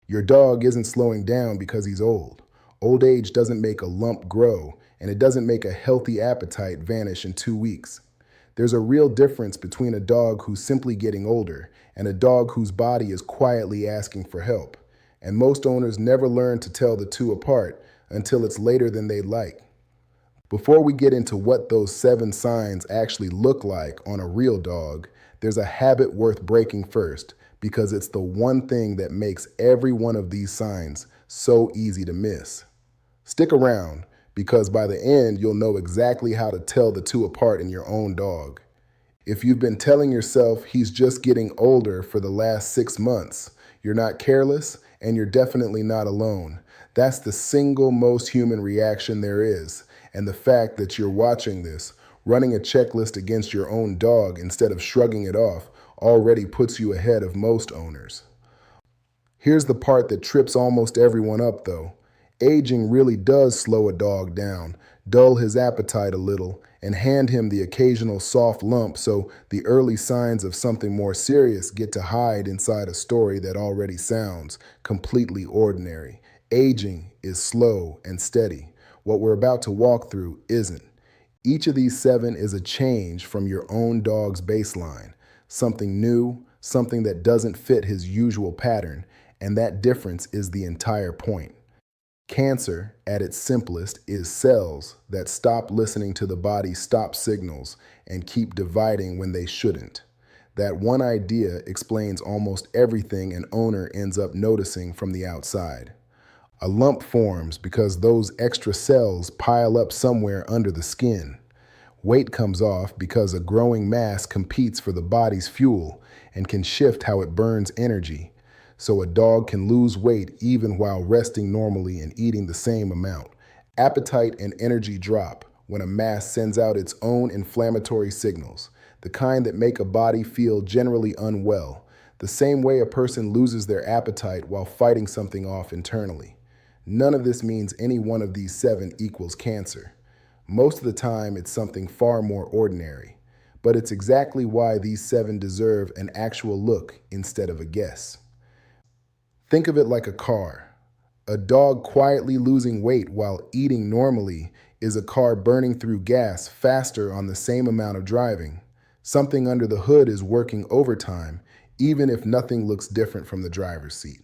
Your dog isn't slowing down because he's old. Old age doesn't make a lump grow, and it doesn't make a healthy appetite vanish in 2 weeks. There's a real difference between a dog who's simply getting older and a dog whose body is quietly asking for help. And most owners never learn to tell the two apart until it's later than they'd like. Before we get into what those 7 signs actually look like on a real dog, there's a habit worth breaking first because it's the one thing that makes every one of these signs so easy to miss. Stick around because by the end, you'll know exactly how to tell the two apart in your own dog. If you've been telling yourself he's just getting older for the last 6 months, you're not careless and you're definitely not alone. That's the single most human reaction there is. And the fact that you're watching this, running a checklist against your own dog instead of shrugging it off, already puts you ahead of most owners. Here's the part that trips almost everyone up though. Aging really does slow a dog down, dull his appetite a little, and hand him the occasional soft lump so the early signs of something more serious get to hide inside a story that already sounds completely ordinary. Aging is slow and steady. What we're about to walk through isn't. Each of these 7 is a change from your own dog's baseline, something new, something that doesn't fit his usual pattern, and that difference is the entire point. Cancer, at its simplest, is cells that stop listening to the body's stop signals and keep dividing when they shouldn't. That one idea explains almost everything an owner ends up noticing from the outside. A lump forms because those extra cells pile up somewhere under the skin. Weight comes off because a growing mass competes for the body's fuel and can shift how it burns energy. So a dog can lose weight even while resting normally and eating the same amount. Appetite and energy drop when a mass sends out its own inflammatory signals, the kind that make a body feel generally unwell, the same way a person loses their appetite while fighting something off internally. None of this means any one of these 7 equals cancer. Most of the time, it's something far more ordinary. But it's exactly why these 7 deserve an actual look instead of a guess. Think of it like a car. A dog quietly losing weight while eating normally is a car burning through gas faster on the same amount of driving. Something under the hood is working overtime, even if nothing looks different from the driver's seat.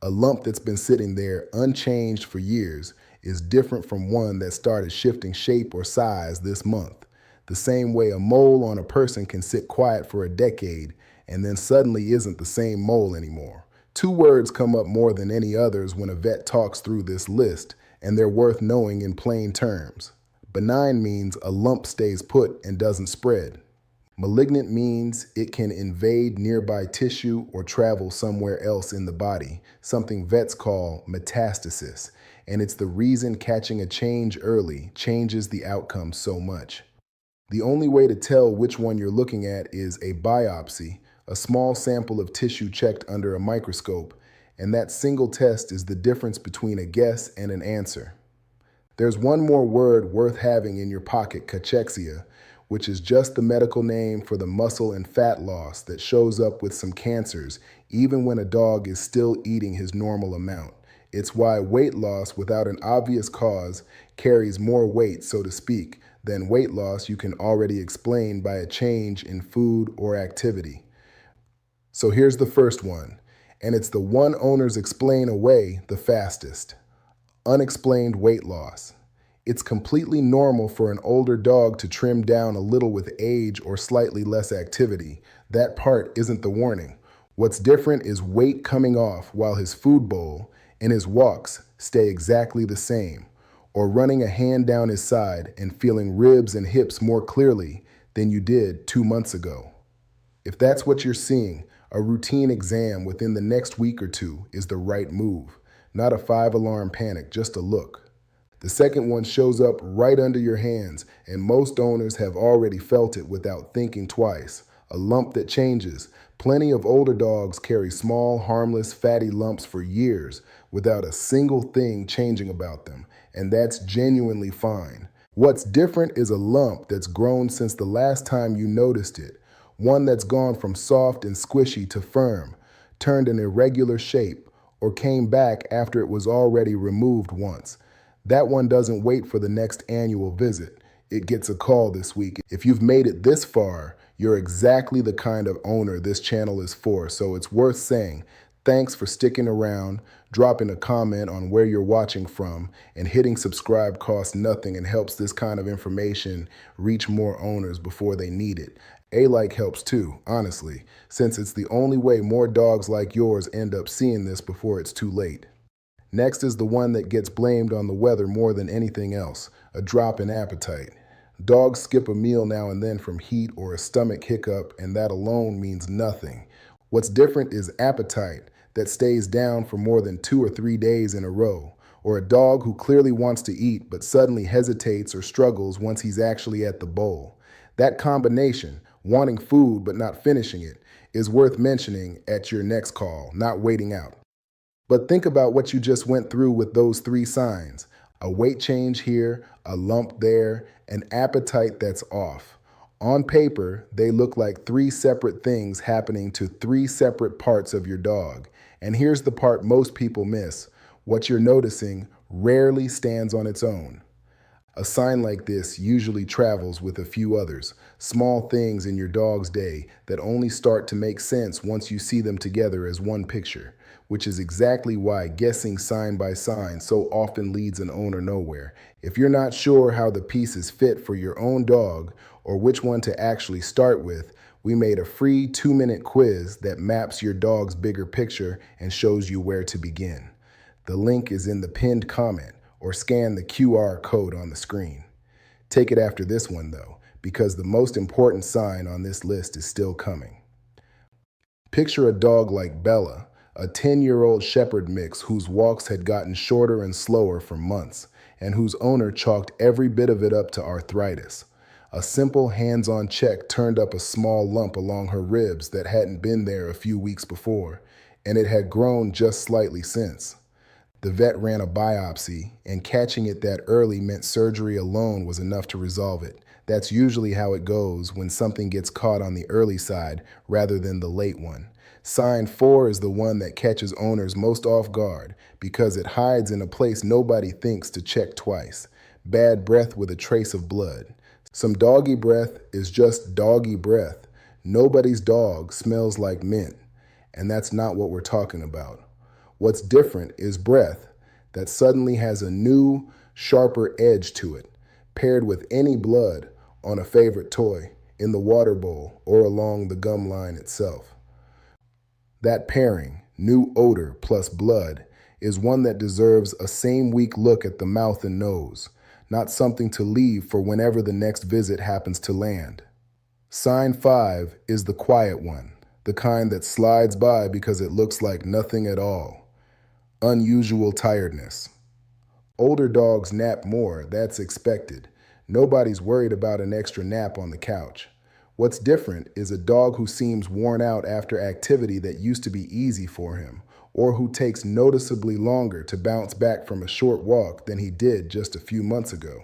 A lump that's been sitting there unchanged for years is different from one that started shifting shape or size this month. The same way a mole on a person can sit quiet for a decade and then suddenly isn't the same mole anymore. 2 words come up more than any others when a vet talks through this list, and they're worth knowing in plain terms. Benign means a lump stays put and doesn't spread. Malignant means it can invade nearby tissue or travel somewhere else in the body, something vets call metastasis, and it's the reason catching a change early changes the outcome so much. The only way to tell which one you're looking at is a biopsy, a small sample of tissue checked under a microscope, and that single test is the difference between a guess and an answer. There's one more word worth having in your pocket, cachexia, which is just the medical name for the muscle and fat loss that shows up with some cancers, even when a dog is still eating his normal amount. It's why weight loss without an obvious cause carries more weight, so to speak, than weight loss you can already explain by a change in food or activity. So here's the first one, and it's the one owners explain away the fastest. Unexplained weight loss. It's completely normal for an older dog to trim down a little with age or slightly less activity. That part isn't the warning. What's different is weight coming off while his food bowl and his walks stay exactly the same, or running a hand down his side and feeling ribs and hips more clearly than you did 2 months ago. If that's what you're seeing, a routine exam within the next week or 2 is the right move. Not a 5-alarm panic, just a look. The second one shows up right under your hands, and most owners have already felt it without thinking twice. A lump that changes. Plenty of older dogs carry small, harmless, fatty lumps for years without a single thing changing about them, and that's genuinely fine. What's different is a lump that's grown since the last time you noticed it, one that's gone from soft and squishy to firm, turned an irregular shape, or came back after it was already removed once. That one doesn't wait for the next annual visit. It gets a call this week. If you've made it this far, you're exactly the kind of owner this channel is for, so it's worth saying thanks for sticking around, dropping a comment on where you're watching from, and hitting subscribe costs nothing and helps this kind of information reach more owners before they need it. A like helps too, honestly, since it's the only way more dogs like yours end up seeing this before it's too late. Next is the one that gets blamed on the weather more than anything else, a drop in appetite. Dogs skip a meal now and then from heat or a stomach hiccup, and that alone means nothing. What's different is appetite that stays down for more than 2 or 3 days in a row, or a dog who clearly wants to eat but suddenly hesitates or struggles once he's actually at the bowl. That combination, wanting food but not finishing it, is worth mentioning at your next call, not waiting out. But think about what you just went through with those 3 signs. A weight change here, a lump there, an appetite that's off. On paper, they look like 3 separate things happening to 3 separate parts of your dog. And here's the part most people miss. What you're noticing rarely stands on its own. A sign like this usually travels with a few others, small things in your dog's day that only start to make sense once you see them together as one picture, which is exactly why guessing sign by sign so often leads an owner nowhere. If you're not sure how the pieces fit for your own dog or which one to actually start with, we made a free 2-minute quiz that maps your dog's bigger picture and shows you where to begin. The link is in the pinned comment, or scan the QR code on the screen. Take it after this one though, because the most important sign on this list is still coming. Picture a dog like Bella, a 10-year-old shepherd mix whose walks had gotten shorter and slower for months, and whose owner chalked every bit of it up to arthritis. A simple hands-on check turned up a small lump along her ribs that hadn't been there a few weeks before, and it had grown just slightly since. The vet ran a biopsy, and catching it that early meant surgery alone was enough to resolve it. That's usually how it goes when something gets caught on the early side rather than the late one. Sign 4 is the one that catches owners most off guard because it hides in a place nobody thinks to check twice. Bad breath with a trace of blood. Some doggy breath is just doggy breath. Nobody's dog smells like mint, and that's not what we're talking about. What's different is breath that suddenly has a new, sharper edge to it, paired with any blood on a favorite toy, in the water bowl, or along the gum line itself. That pairing, new odor plus blood, is one that deserves a same-week look at the mouth and nose, not something to leave for whenever the next visit happens to land. Sign 5 is the quiet one, the kind that slides by because it looks like nothing at all. Unusual tiredness. Older dogs nap more, that's expected. Nobody's worried about an extra nap on the couch. What's different is a dog who seems worn out after activity that used to be easy for him, or who takes noticeably longer to bounce back from a short walk than he did just a few months ago.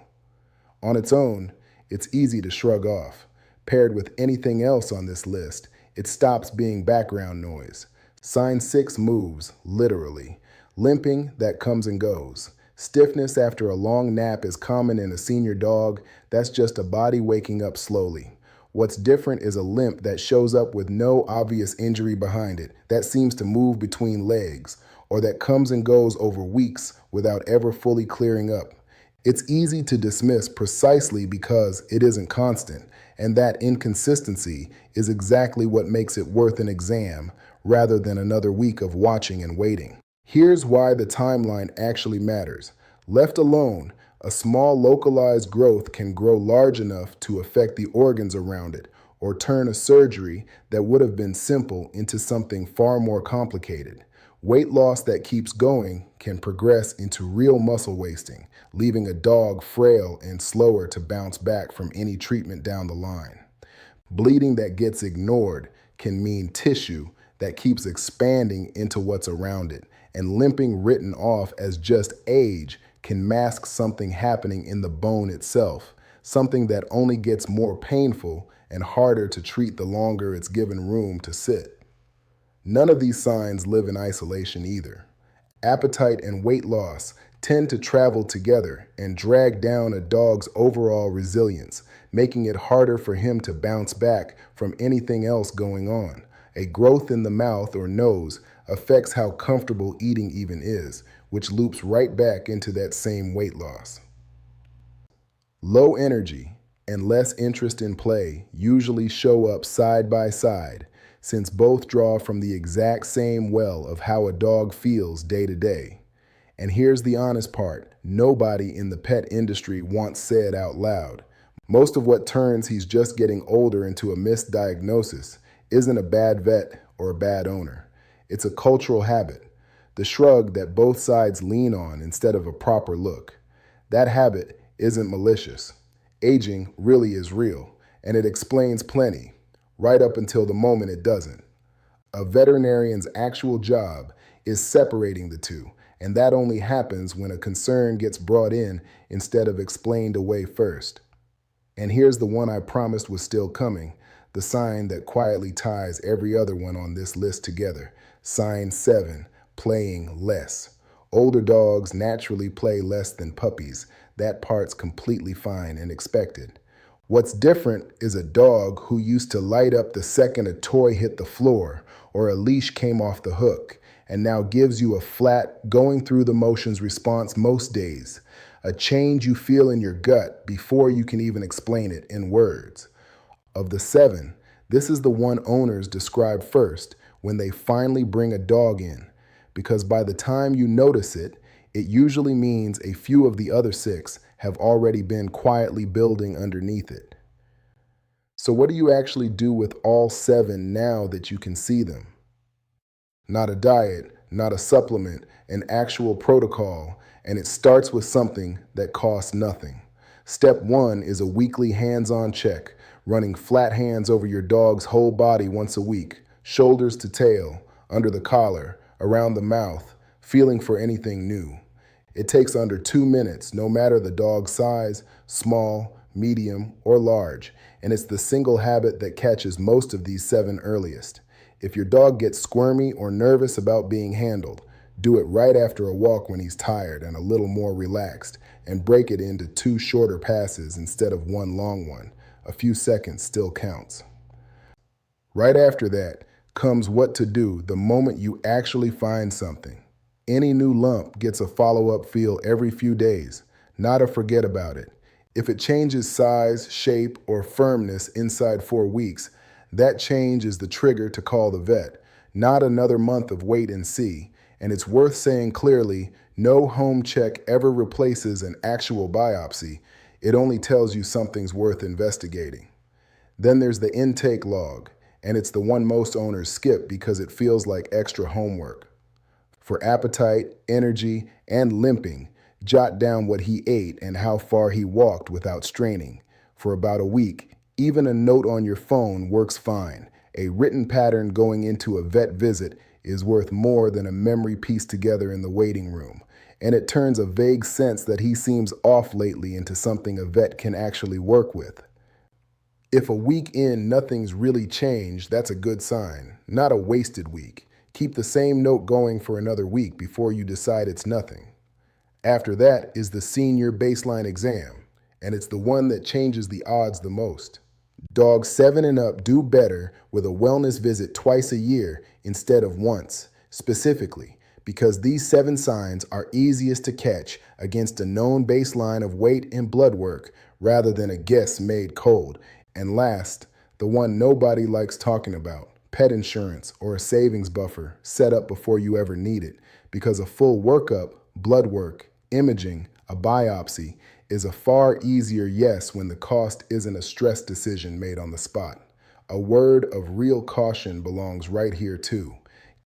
On its own, it's easy to shrug off. Paired with anything else on this list, it stops being background noise. Sign 6 moves, literally. Limping that comes and goes. Stiffness after a long nap is common in a senior dog. That's just a body waking up slowly. What's different is a limp that shows up with no obvious injury behind it, that seems to move between legs, or that comes and goes over weeks without ever fully clearing up. It's easy to dismiss precisely because it isn't constant, and that inconsistency is exactly what makes it worth an exam rather than another week of watching and waiting. Here's why the timeline actually matters. Left alone, a small localized growth can grow large enough to affect the organs around it, or turn a surgery that would have been simple into something far more complicated. Weight loss that keeps going can progress into real muscle wasting, leaving a dog frail and slower to bounce back from any treatment down the line. Bleeding that gets ignored can mean tissue that keeps expanding into what's around it, and limping written off as just age can mask something happening in the bone itself, something that only gets more painful and harder to treat the longer it's given room to sit. None of these signs live in isolation either. Appetite and weight loss tend to travel together and drag down a dog's overall resilience, making it harder for him to bounce back from anything else going on. A growth in the mouth or nose affects how comfortable eating even is, which loops right back into that same weight loss. Low energy and less interest in play usually show up side by side, since both draw from the exact same well of how a dog feels day to day. And here's the honest part: nobody in the pet industry wants said out loud. Most of what turns "he's just getting older" into a misdiagnosis isn't a bad vet or a bad owner. It's a cultural habit, the shrug that both sides lean on instead of a proper look. That habit isn't malicious. Aging really is real, and it explains plenty, right up until the moment it doesn't. A veterinarian's actual job is separating the two, and that only happens when a concern gets brought in instead of explained away first. And here's the one I promised was still coming, the sign that quietly ties every other one on this list together. Sign 7, playing less. Older dogs naturally play less than puppies. That part's completely fine and expected. What's different is a dog who used to light up the second a toy hit the floor or a leash came off the hook, and now gives you a flat, going through the motions response most days. A change you feel in your gut before you can even explain it in words. Of the 7, this is the one owners describe first when they finally bring a dog in, because by the time you notice it, it usually means a few of the other 6 have already been quietly building underneath it. So what do you actually do with all 7 now that you can see them? Not a diet, not a supplement, an actual protocol, and it starts with something that costs nothing. Step 1 is a weekly hands-on check, running flat hands over your dog's whole body once a week, shoulders to tail, under the collar, around the mouth, feeling for anything new. It takes under 2 minutes, no matter the dog's size, small, medium, or large, and it's the single habit that catches most of these 7 earliest. If your dog gets squirmy or nervous about being handled, do it right after a walk when he's tired and a little more relaxed, and break it into 2 shorter passes instead of 1 long one. A few seconds still counts. Right after that comes what to do the moment you actually find something. Any new lump gets a follow-up feel every few days, not a forget about it. If it changes size, shape, or firmness inside 4 weeks, that change is the trigger to call the vet, not another month of wait and see. And it's worth saying clearly, no home check ever replaces an actual biopsy. It only tells you something's worth investigating. Then there's the intake log, and it's the one most owners skip because it feels like extra homework. For appetite, energy, and limping, jot down what he ate and how far he walked without straining. For about a week, even a note on your phone works fine. A written pattern going into a vet visit is worth more than a memory pieced together in the waiting room. And it turns a vague sense that he seems off lately into something a vet can actually work with. If a week in nothing's really changed, that's a good sign, not a wasted week. Keep the same note going for another week before you decide it's nothing. After that is the senior baseline exam, and it's the one that changes the odds the most. Dogs 7 and up do better with a wellness visit twice a year instead of once, specifically because these 7 signs are easiest to catch against a known baseline of weight and blood work rather than a guess made cold. And last, the one nobody likes talking about, pet insurance or a savings buffer set up before you ever need it, because a full workup, blood work, imaging, a biopsy is a far easier yes when the cost isn't a stress decision made on the spot. A word of real caution belongs right here too.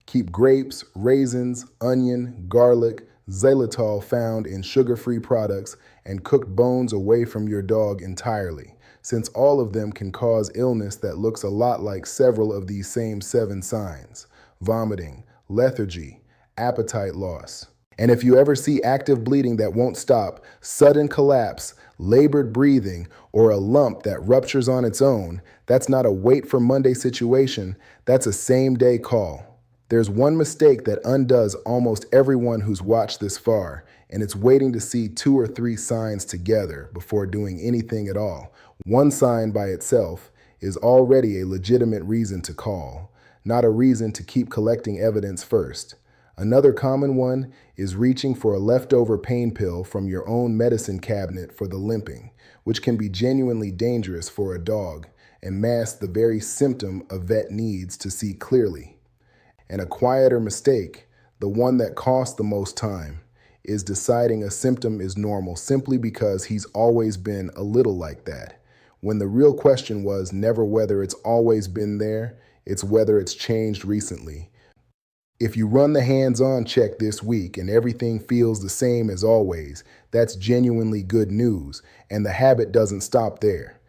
Keep grapes, raisins, onion, garlic, xylitol found in sugar-free products, and cooked bones away from your dog entirely, since all of them can cause illness that looks a lot like several of these same 7 signs: vomiting, lethargy, appetite loss. And if you ever see active bleeding that won't stop, sudden collapse, labored breathing, or a lump that ruptures on its own, that's not a wait for Monday situation, that's a same-day call. There's one mistake that undoes almost everyone who's watched this far, and it's waiting to see two or three signs together before doing anything at all. One sign by itself is already a legitimate reason to call, not a reason to keep collecting evidence first. Another common one is reaching for a leftover pain pill from your own medicine cabinet for the limping, which can be genuinely dangerous for a dog and mask the very symptom a vet needs to see clearly. And a quieter mistake, the one that costs the most time, is deciding a symptom is normal simply because he's always been a little like that, when the real question was never whether it's always been there, it's whether it's changed recently. If you run the hands-on check this week and everything feels the same as always, that's genuinely good news, and the habit doesn't stop there.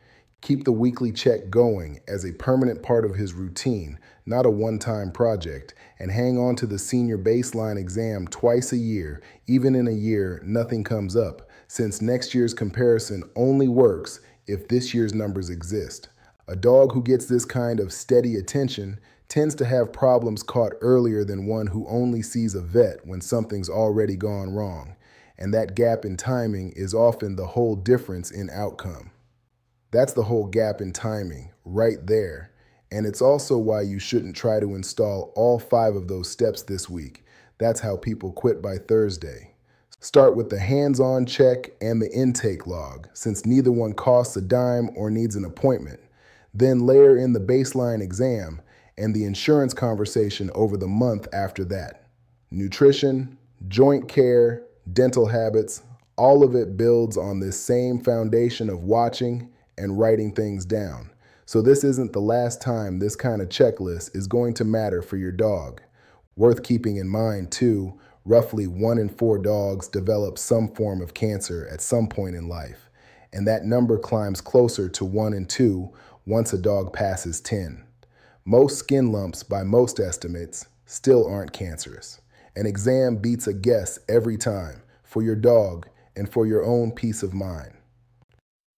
Keep the weekly check going as a permanent part of his routine, not a one-time project, and hang on to the senior baseline exam twice a year, even in a year nothing comes up, since next year's comparison only works if this year's numbers exist. A dog who gets this kind of steady attention tends to have problems caught earlier than one who only sees a vet when something's already gone wrong, and that gap in timing is often the whole difference in outcome. That's the whole gap in timing, right there, and it's also why you shouldn't try to install all 5 of those steps this week. That's how people quit by Thursday. Start with the hands-on check and the intake log, since neither one costs a dime or needs an appointment. Then layer in the baseline exam and the insurance conversation over the month after that. Nutrition, joint care, dental habits, all of it builds on this same foundation of watching and writing things down. So this isn't the last time this kind of checklist is going to matter for your dog. Worth keeping in mind too, roughly 1 in 4 dogs develop some form of cancer at some point in life, and that number climbs closer to 1 in 2 once a dog passes 10. Most skin lumps, by most estimates, still aren't cancerous. An exam beats a guess every time, for your dog and for your own peace of mind.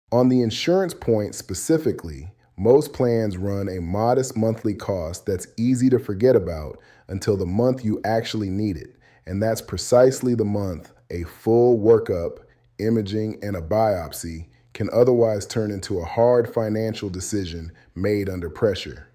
On the insurance point specifically, most plans run a modest monthly cost that's easy to forget about until the month you actually need it, and that's precisely the month a full workup, imaging, and a biopsy can otherwise turn into a hard financial decision made under pressure.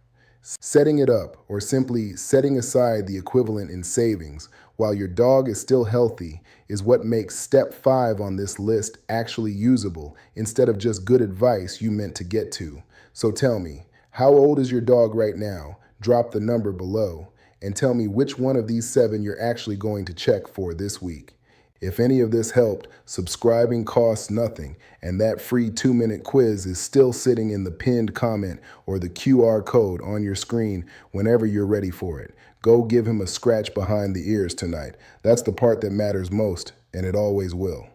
Setting it up, or simply setting aside the equivalent in savings while your dog is still healthy, is what makes step 5 on this list actually usable instead of just good advice you meant to get to. So tell me, how old is your dog right now? Drop the number below and tell me which one of these 7 you're actually going to check for this week. If any of this helped, subscribing costs nothing, and that free 2-minute quiz is still sitting in the pinned comment or the QR code on your screen whenever you're ready for it. Go give him a scratch behind the ears tonight. That's the part that matters most, and it always will.